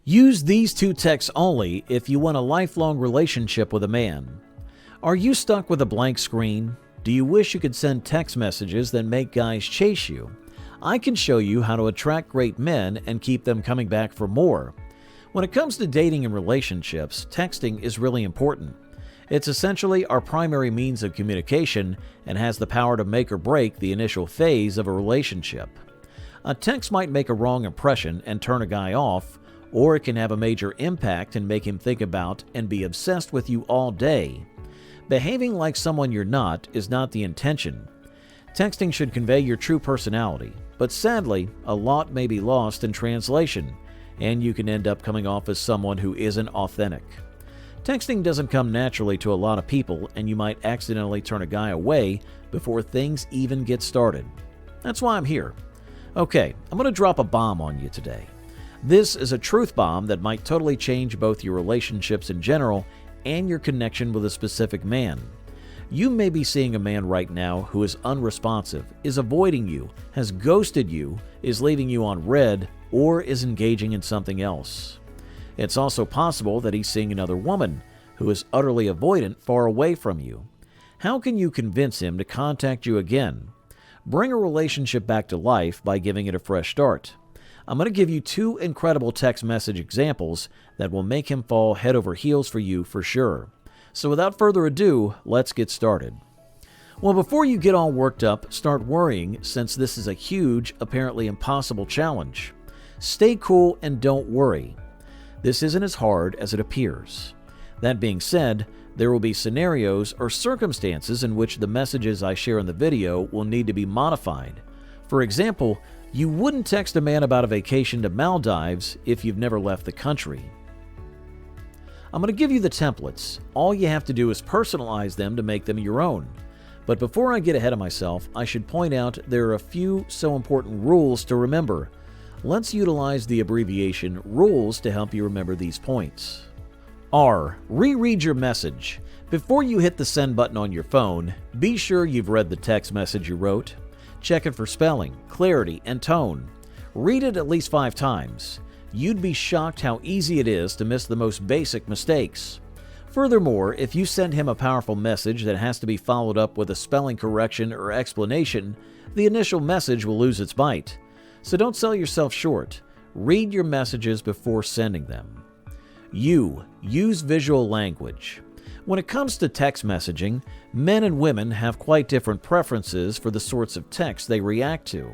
Use these two texts only if you want a lifelong relationship with a man. Are you stuck with a blank screen? Do you wish you could send text messages that make guys chase you? I can show you how to attract great men and keep them coming back for more. When it comes to dating and relationships, texting is really important. It's essentially our primary means of communication and has the power to make or break the initial phase of a relationship. A text might make a wrong impression and turn a guy off, or it can have a major impact and make him think about and be obsessed with you all day. Behaving like someone you're not is not the intention. Texting should convey your true personality, but sadly, a lot may be lost in translation, and you can end up coming off as someone who isn't authentic. Texting doesn't come naturally to a lot of people, and you might accidentally turn a guy away before things even get started. That's why I'm here. Okay, I'm going to drop a bomb on you today. This is a truth bomb that might totally change both your relationships in general and your connection with a specific man. You may be seeing a man right now who is unresponsive, is avoiding you, has ghosted you, is leaving you on red, or is engaging in something else. It's also possible that he's seeing another woman who is utterly avoidant far away from you. How can you convince him to contact you again? Bring a relationship back to life by giving it a fresh start. I'm going to give you two incredible text message examples that will make him fall head over heels for you for sure. So without further ado, let's get started. Well, before you get all worked up, start worrying since this is a huge, apparently impossible challenge. Stay cool and don't worry. This isn't as hard as it appears. That being said, there will be scenarios or circumstances in which the messages I share in the video will need to be modified. For example, you wouldn't text a man about a vacation to Maldives if you've never left the country. I'm going to give you the templates. All you have to do is personalize them to make them your own. But before I get ahead of myself, I should point out there are a few so important rules to remember. Let's utilize the abbreviation RULES to help you remember these points. R. Reread your message. Before you hit the send button on your phone, be sure you've read the text message you wrote. Check it for spelling, clarity, and tone. Read it at least 5 times. You'd be shocked how easy it is to miss the most basic mistakes. Furthermore, if you send him a powerful message that has to be followed up with a spelling correction or explanation, the initial message will lose its bite. So don't sell yourself short. Read your messages before sending them. U. Use visual language. When it comes to text messaging, men and women have quite different preferences for the sorts of text they react to.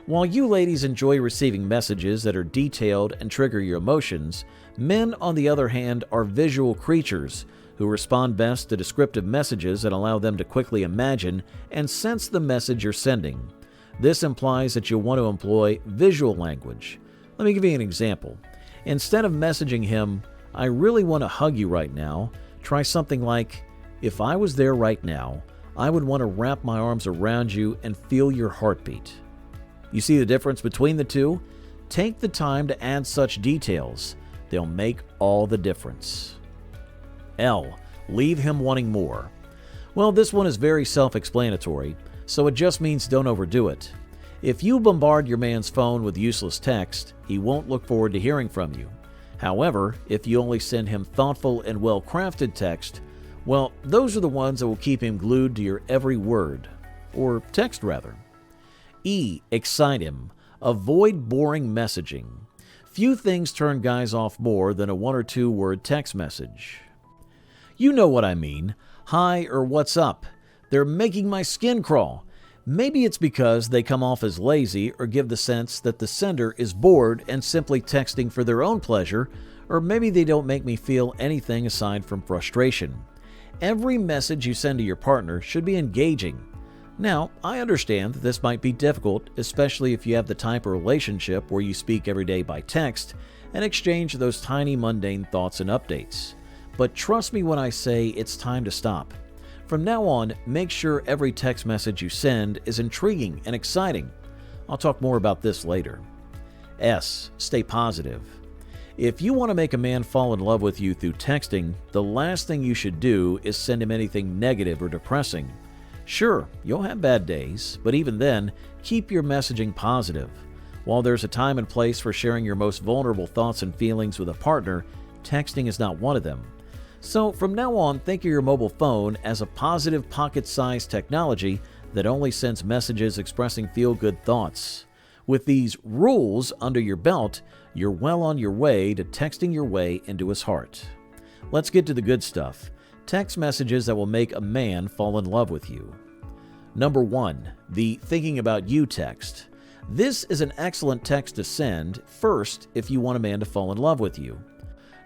While you ladies enjoy receiving messages that are detailed and trigger your emotions, men, on the other hand, are visual creatures who respond best to descriptive messages that allow them to quickly imagine and sense the message you're sending. This implies that you'll want to employ visual language. Let me give you an example. Instead of messaging him, "I really want to hug you right now," try something like, "If I was there right now, I would want to wrap my arms around you and feel your heartbeat." You see the difference between the two? Take the time to add such details. They'll make all the difference. L. Leave him wanting more. Well, this one is very self-explanatory, so it just means don't overdo it. If you bombard your man's phone with useless text, he won't look forward to hearing from you. However, if you only send him thoughtful and well-crafted text, well, those are the ones that will keep him glued to your every word. Or text, rather. E. Excite him. Avoid boring messaging. Few things turn guys off more than a 1 or 2 word text message. You know what I mean. Hi or what's up? They're making my skin crawl. Maybe it's because they come off as lazy or give the sense that the sender is bored and simply texting for their own pleasure, or maybe they don't make me feel anything aside from frustration. Every message you send to your partner should be engaging. Now, I understand that this might be difficult, especially if you have the type of relationship where you speak every day by text and exchange those tiny mundane thoughts and updates. But trust me when I say it's time to stop. From now on, make sure every text message you send is intriguing and exciting. I'll talk more about this later. S. Stay positive. If you want to make a man fall in love with you through texting, the last thing you should do is send him anything negative or depressing. Sure, you'll have bad days, but even then, keep your messaging positive. While there's a time and place for sharing your most vulnerable thoughts and feelings with a partner, texting is not one of them. So from now on, think of your mobile phone as a positive pocket-sized technology that only sends messages expressing feel-good thoughts. With these rules under your belt, you're well on your way to texting your way into his heart. Let's get to the good stuff. Text messages that will make a man fall in love with you. Number 1. The thinking about you text. This is an excellent text to send first if you want a man to fall in love with you.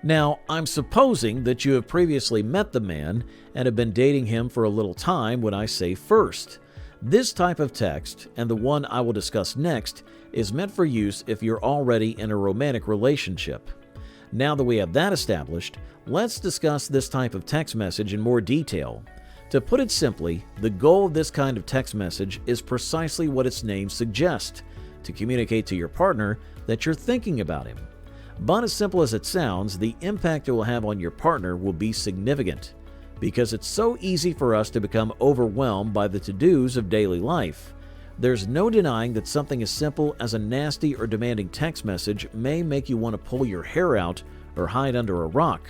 Now, I'm supposing that you have previously met the man and have been dating him for a little time when I say first. This type of text, and the one I will discuss next, is meant for use if you're already in a romantic relationship. Now that we have that established, let's discuss this type of text message in more detail. To put it simply, the goal of this kind of text message is precisely what its name suggests, to communicate to your partner that you're thinking about him. But as simple as it sounds, the impact it will have on your partner will be significant, because it's so easy for us to become overwhelmed by the to-dos of daily life. There's no denying that something as simple as a nasty or demanding text message may make you want to pull your hair out or hide under a rock.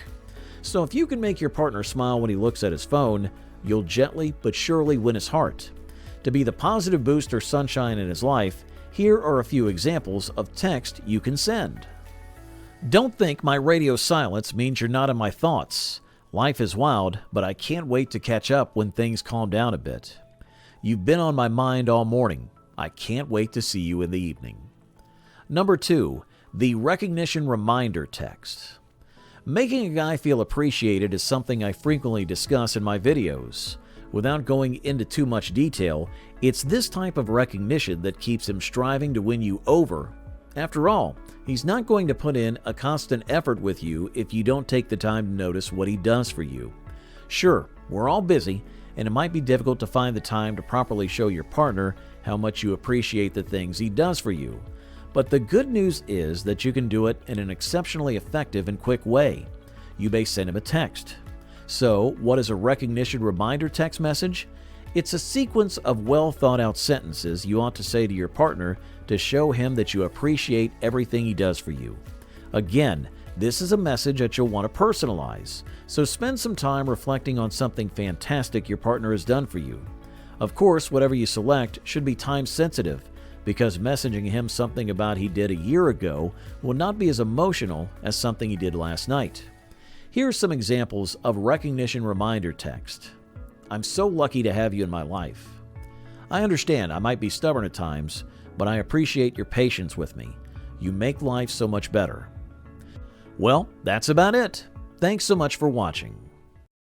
So if you can make your partner smile when he looks at his phone, you'll gently but surely win his heart. To be the positive boost or sunshine in his life, here are a few examples of text you can send. Don't think my radio silence means you're not in my thoughts. Life is wild, but I can't wait to catch up when things calm down a bit. You've been on my mind all morning. I can't wait to see you in the evening. Number 2, the recognition reminder text. Making a guy feel appreciated is something I frequently discuss in my videos. Without going into too much detail, it's this type of recognition that keeps him striving to win you over. After all, he's not going to put in a constant effort with you if you don't take the time to notice what he does for you. Sure, we're all busy, and it might be difficult to find the time to properly show your partner how much you appreciate the things he does for you. But the good news is that you can do it in an exceptionally effective and quick way. You may send him a text. So, what is a recognition reminder text message? It's a sequence of well-thought-out sentences you ought to say to your partner to show him that you appreciate everything he does for you. Again, this is a message that you'll want to personalize, so spend some time reflecting on something fantastic your partner has done for you. Of course, whatever you select should be time-sensitive, because messaging him something about he did a year ago will not be as emotional as something he did last night. Here are some examples of recognition reminder text. I'm so lucky to have you in my life. I understand I might be stubborn at times, but I appreciate your patience with me. You make life so much better. Well, that's about it. Thanks so much for watching.